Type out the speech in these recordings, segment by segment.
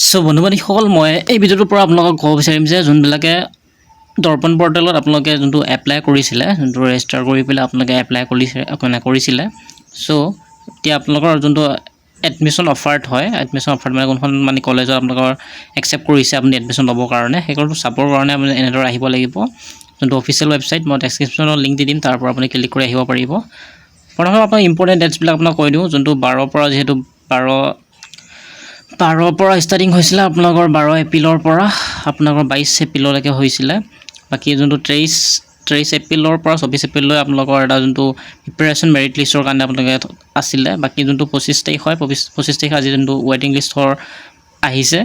So বন্ধুবান্ধীসকল মই এই ভিডিঅ'টোৰ পৰা আপোনালোকক ক'ব বিচাৰিম যে যোনবিলাকে দৰ্পণ পৰ্টেলত আপোনালোকে যোনটো এপ্লাই কৰিছিলে যোনটো ৰেজিষ্টাৰ কৰি পেলাই আপোনালোকে এপ্লাই কৰিছিলে সো এতিয়া আপোনালোকৰ যোনটো এডমিশ্যন অফাৰ্ড হয় এডমিশ্যন অফাৰ্ড মানে কোনখন মানে কলেজত আপোনালোকৰ একচেপ্ট কৰিছে আপুনি এডমিশ্যন ল'বৰ কাৰণে সেইকলটো চাবৰ কাৰণে আপুনি এনেদৰে আহিব লাগিব যোনটো অফিচিয়েল ৱেবছাইট মই ডেছক্ৰিপশ্যনত লিংক দি দিম তাৰ পৰা আপুনি ক্লিক কৰি আহিব পাৰিব প্ৰথমে আপোনাৰ ইম্পৰ্টেণ্ট ডেটছবিলাক আপোনাক কৈ দিওঁ যোনটো 12 পৰা যেহেতু 12 পৰা ষ্টাৰ্টিং হৈছিলে আপোনালোকৰ 12 এপ্ৰিলৰ পৰা আপোনালোকৰ 22 এপ্ৰিললৈকে হৈছিলে বাকি যোনটো 23 এপ্ৰিলৰ পৰা 24 এপ্ৰিললৈ আপোনালোকৰ এটা যোনটো প্ৰিপাৰেচন মেৰিট লিষ্টৰ কাৰণে আপোনালোকে আছিলে বাকি যোনটো 25 তাৰিখ হয় 25 তাৰিখ আজি যোনটো ৱেটিং লিষ্টৰ আহিছে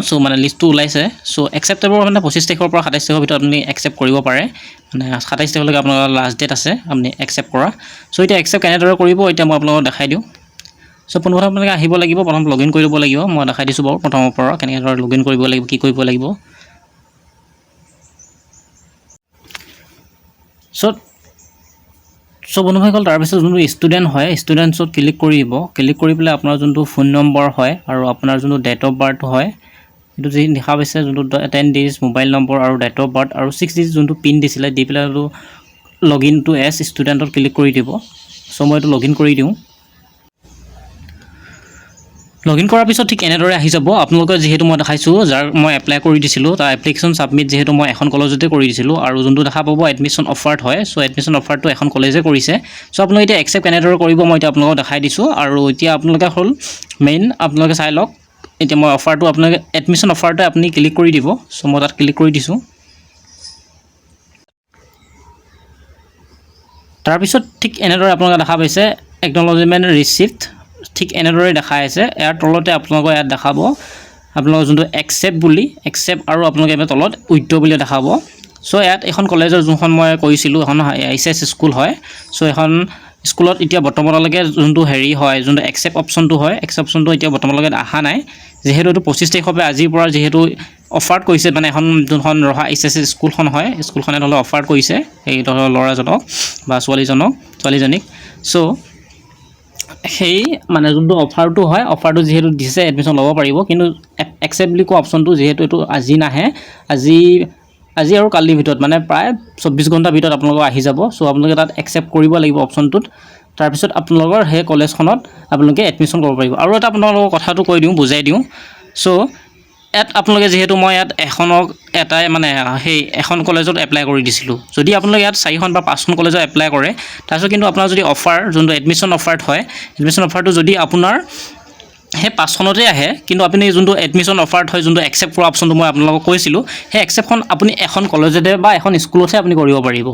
সো মানে লিষ্টটো ওলাইছে সো একচেপ্টেবল মানে 25 তাৰিখৰ পৰা 27 তাৰিখৰ ভিতৰত আপুনি একচেপ্ট কৰিব পাৰে মানে 27 তাৰিখলৈকে আপোনাৰ লাষ্ট ডেট আছে আপুনি একচেপ্ট কৰা সো এতিয়া একচেপ্ট কেনেদৰে কৰিব এতিয়া মই আপোনালোকক দেখাই দিওঁ সো পোনপ্ৰথমে আপোনালোকে আহিব লাগিব প্ৰথম লগইন কৰিব লাগিব মই দেখাই দিছো বাৰু প্ৰথমৰ পৰা কেনেদৰে লগইন কৰিব লাগিব কি কৰিব লাগিব সো বন্ধুসকল তাৰ পিছত যোনটো ষ্টুডেণ্ট হয় ষ্টুডেণ্টছত ক্লিক কৰিব ক্লিক কৰি পেলাই আপোনাৰ যোনটো ফোন নম্বৰ হয় আৰু আপোনাৰ যোনটো ডেট অফ বাৰ্থ হয় এটো যি দেখা পাইছে যোনটো 10 ডিজিট মোবাইল নম্বৰ আৰু ডেট অফ বাৰ্থ আৰু 6 ডিজিট যোনটো পিন দিছিলে দি পেলাই লগইন টু এছ ষ্টুডেণ্টত ক্লিক কৰি দিব সো মই এটো লগইন কৰি দিওঁ লগইন কৰাৰ পিছত ঠিক এনেদৰে আহি যাব আপোনালোকে যেহেতু মই দেখাইছো যাৰ মই এপ্লাই কৰি দিছিলো তাৰ এপ্লিকেশন সাবমিট যেহেতু মই এখন কলেজতে কৰি দিছিলো আৰু যোনটো দেখা পাব এডমিশ্যন অফাৰ্ড হয় সো এডমিশ্যন অফাৰটো এখন কলেজে কৰিছে সো আপোনালোকে এতিয়া একচেপ্ট কেনেদৰে কৰিব মই এতিয়া আপোনালোকক দেখাই দিছো আৰু এতিয়া আপোনালোকে হল মেইন আপোনালোকে চাই লওক এতিয়া মই অফাৰটো আপোনালোকে এডমিশ্যন অফাৰটো আপুনি ক্লিক কৰি দিব সো মই তাত ক্লিক কৰি দিছো তাৰ পিছত ঠিক এনেদৰে আপোনালোকে দেখা পাইছে একনলেজমেন্ট ৰিসিভড ঠিক এনেদৰে দেখাই আছে ইয়াৰ তলতে আপোনালোকে ইয়াত দেখাব আপোনালোকৰ যোনটো একচেপ্ট বুলি একচেপ্ট আৰু আপোনালোকে এবাৰ তলত উইথড্ৰ বুলি দেখাব সো ইয়াত এখন কলেজৰ যোনখন মই কৈছিলো এখন আইএছএস স্কুল হয় সো এখন স্কুলত এতিয়া বৰ্তমানলৈকে যোনটো হেৰি হয় যোনটো একচেপ্ট অপচনটো হয় একচেপ্ট অপচনটো এতিয়া বৰ্তমানলৈকে আহা নাই যেহেতু 25 তাৰিখৰ পৰা আজিৰ পৰা যেহেতু অফাৰ কৰিছে মানে এখন যোনখন ৰহা আইএছএস স্কুলখন হয় স্কুলখনে ধৰক অফাৰ কৰিছে এই ধৰক ল'ৰাজনক বা ছোৱালীজনীক সো সেই মানে যোনটো অফাৰটো হয় অফাৰটো যেহেতু দিছে এডমিশ্যন ল'ব পাৰিব কিন্তু একচেপ্ট বুলি কোৱা অপচনটো যেহেতু এটো আজি নাহে আজি আৰু কালিৰ ভিতৰত মানে প্ৰায় 24 ঘণ্টাৰ ভিতৰত আপোনালোক আহি যাব সো আপোনালোকে তাত একচেপ্ট কৰিব লাগিব অপচনটোত তাৰ পিছত আপোনালোকৰ হে কলেজখনত আপোনালোকে এডমিশ্যন কৰিব পাৰিব আৰু এটা আপোনালোকৰ কথাটো কৈ দিওঁ বুজাই দিওঁ সো এট আপোনালোকে যেহেতু মই ইয়াত এটাই মানে সেই এখন কলেজত এপ্লাই কৰি দিছিলো যদি আপোনালোকে ইয়াত 4খন বা 5খন কলেজত এপ্লাই কৰে তাৰপিছত কিন্তু আপোনাৰ যদি অফাৰ যোনটো এডমিশ্যন অফাৰ্ড হয় এডমিশ্যন অফাৰটো যদি আপোনাৰ হে 5খনতে আহে কিন্তু আপুনি যোনটো এডমিশ্যন অফাৰ্ড হয় যোনটো একচেপ্ট কৰা অপচনটো মই আপোনালোকক কৈছিলো হে একচেপ্টখন আপুনি এখন কলেজতে বা এখন স্কুলতে আপুনি কৰিব পাৰিব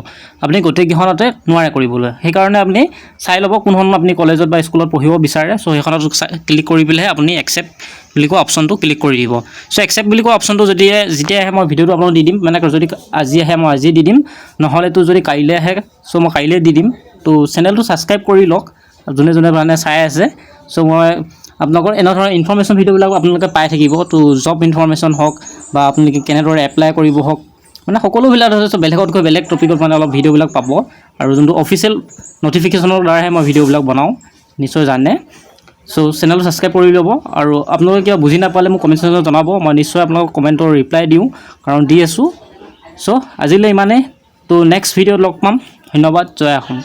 আপুনি গোটেই গিখনতে নোৱাৰে কৰিবলৈ সেই কাৰণে আপুনি চাই ল'ব কোনখন আপুনি কলেজত বা স্কুলত পঢ়িব বিচাৰে সো হেখনত ক্লিক কৰি পেলাই আপুনি একচেপ্ট বুলি কোৱা অপচনটো ক্লিক কৰি দিব সো একচেপ্ট বুলি কোৱা অপচনটো যদি যেতিয়া আহে মই ভিডিওটো আপোনালোক দি দিম মানে যদি আজি আহে মই আজি দি দিম নহলে তো যদি কাইলৈ আহে সো মই কাইলৈ দি দিম তো চেনেলটো সাবস্ক্ৰাইব কৰি লওক যোনে মানে চাই আছে সো মই আপোনালোকৰ এনে ধৰণৰ ইনফৰমেশন ভিডিওবিলাক আপোনালোকে পাই থাকিব তো জব ইনফৰমেশন হওক বা আপোনালোকে কেনেদৰে এপ্লাই কৰিব হওক মানে সকলোবিলাক ধৰক বেলেগতকৈ বেলেগ টপিকত মানে অলপ ভিডিওবিলাক পাব আৰু যোনটো অফিচিয়েল নটিফিকেশনৰ দ্বাৰাহে মই ভিডিওবিলাক বনাও নিশ্চয় জানে সো চেনেলটো সাবস্ক্ৰাইব কৰি ল'ব আৰু আপোনালোকে কিবা বুজি নাপালে মোক কমেন্ট সেকশনত জনাব মই নিশ্চয় আপোনালোকক কমেন্টৰ ৰিপ্লাই দিওঁ কাৰণ দি আছো সো আজিলৈ ইমানে তো নেক্সট ভিডিওত লগ পাম ধন্যবাদ জয় অসম।